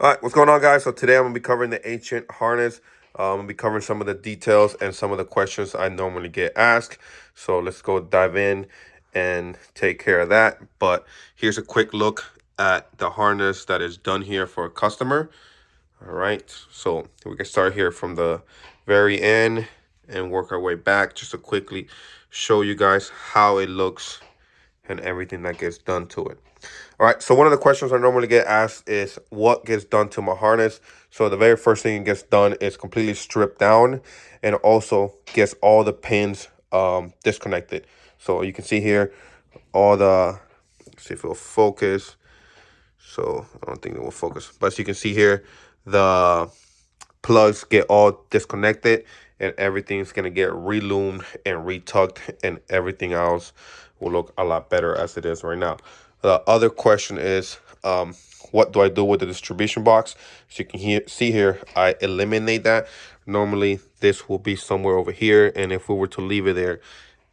All right, what's going on, guys? So today I'm going to be covering the ancient harness. I'm going to be covering some of the details and some of the questions I normally get asked. So let's go dive in and take care of that. But here's a quick look at the harness that is done here for a customer. All right, so we can start here from the very end and work our way back just to quickly show you guys how it looks and everything that gets done to it. All right, so one of the questions I normally get asked is what gets done to my harness. So the very first thing it gets done is completely stripped down and also gets all the pins disconnected. So you can see here all the, let's see if it will focus. So I don't think it will focus, but as you can see here, the plugs get all disconnected and everything's gonna get reloomed and retucked and everything else will look a lot better as it is right now. The other question is, what do I do with the distribution box? So you can see here, I eliminate that. Normally this will be somewhere over here, and if we were to leave it there,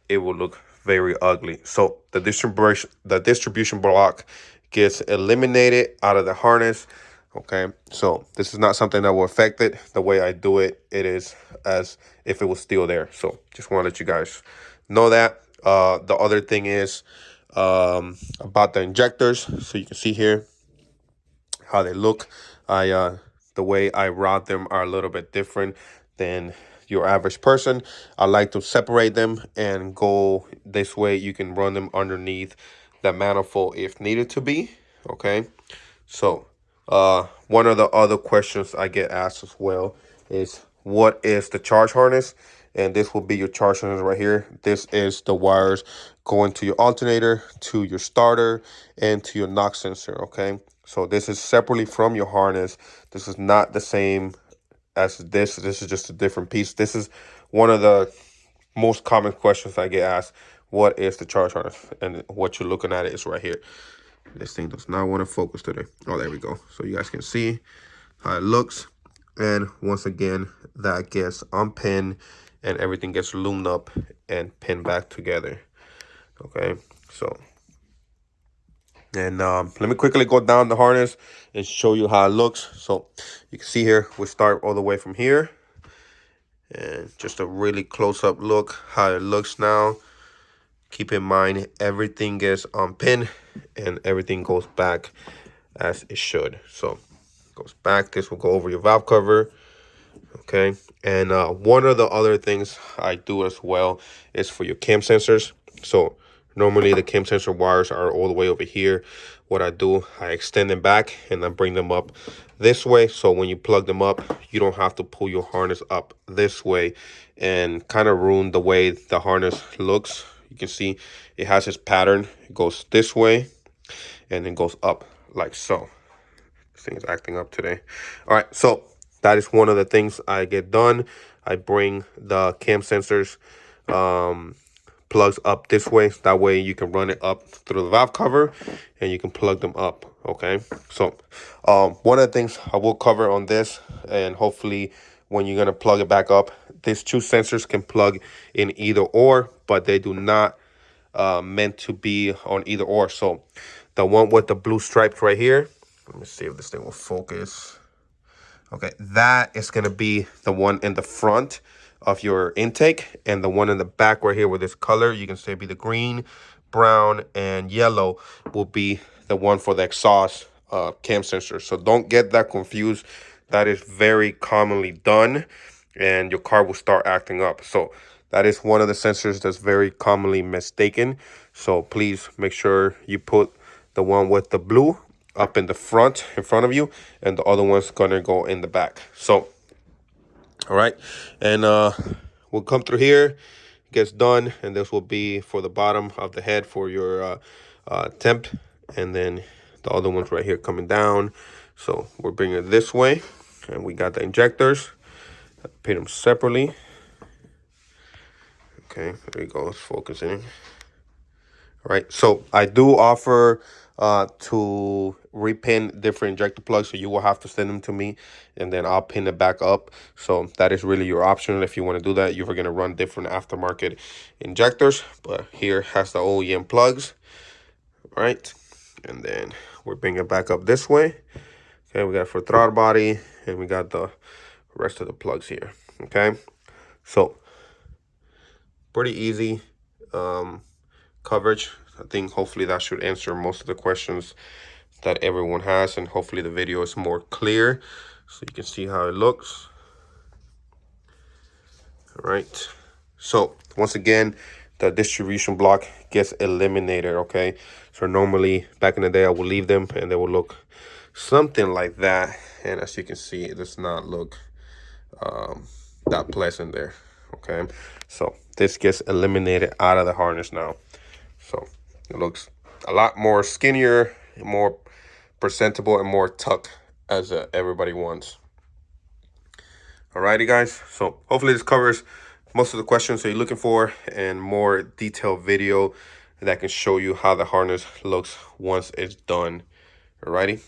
it will look very ugly. So the distribution block gets eliminated out of the harness. Okay, so this is not something that will affect it. The way I do it, it is as if it was still there. So just want to let you guys know that. The other thing is about the injectors. So you can see here how they look. The way I route them are a little bit different than your average person. I like to separate them and go this way. You can run them underneath the manifold if needed to be. Okay, so one of the other questions I get asked as well is what is the charge harness? And this will be your charge harness right here. This is the wires going to your alternator, to your starter, and to your knock sensor, okay? So this is separately from your harness. This is not the same as this. This is just a different piece. This is one of the most common questions I get asked. What is the charge harness? And what you're looking at is right here. This thing does not want to focus today. Oh, there we go. So you guys can see how it looks. And once again, that gets unpinned and everything gets loomed up and pinned back together. Okay, so and let me quickly go down the harness and show you how it looks. So you can see here, we start all the way from here. And just a really close-up look how it looks now. Keep in mind, everything gets unpinned and everything goes back as it should. So goes back. This will go over your valve cover. Okay. And one of the other things I do as well is for your cam sensors. So normally the cam sensor wires are all the way over here. What I do, I extend them back and I bring them up this way. So when you plug them up, you don't have to pull your harness up this way and kind of ruin the way the harness looks. You can see it has this pattern. It goes this way and then goes up like so. This thing is acting up today. All right, so that is one of the things I get done. I bring the cam sensors plugs up this way. That way you can run it up through the valve cover and you can plug them up. Okay, so one of the things I will cover on this, and hopefully when you're going to plug it back up, these two sensors can plug in either or, but they do not meant to be on either or. So the one with the blue stripes right here, let me see if this thing will focus. Okay, that is going to be the one in the front of your intake, and the one in the back right here with this color, you can say be the green, brown, and yellow will be the one for the exhaust cam sensor. So don't get that confused. That is very commonly done, and your car will start acting up. So that is one of the sensors that's very commonly mistaken. So please make sure you put the one with the blue up in the front in front of you, and the other one's gonna go in the back. So all right, and we'll come through here, gets done, and this will be for the bottom of the head for your temp, and then the other one's right here coming down. So we're bringing it this way, and we got the injectors. Pin them separately. Okay, there you go. It's focusing. All right, so I do offer to repin different injector plugs, so you will have to send them to me and then I'll pin it back up. So that is really your option if you want to do that. You're going to run different aftermarket injectors, but here has the OEM plugs. All right, and then we're bringing it back up this way. Okay, we got for throttle body, and we got the rest of the plugs here. Okay, so pretty easy coverage. I think hopefully that should answer most of the questions that everyone has, and hopefully the video is more clear so you can see how it looks. All right, so once again, the distribution block gets eliminated. Okay, so normally back in the day I would leave them and they will look something like that, and as you can see, it does not look that pleasant there. Okay, so this gets eliminated out of the harness now, so it looks a lot more skinnier, more presentable, and more tucked as everybody wants. Alrighty guys, so hopefully this covers most of the questions that you're looking for, and more detailed video that can show you how the harness looks once it's done. Alrighty.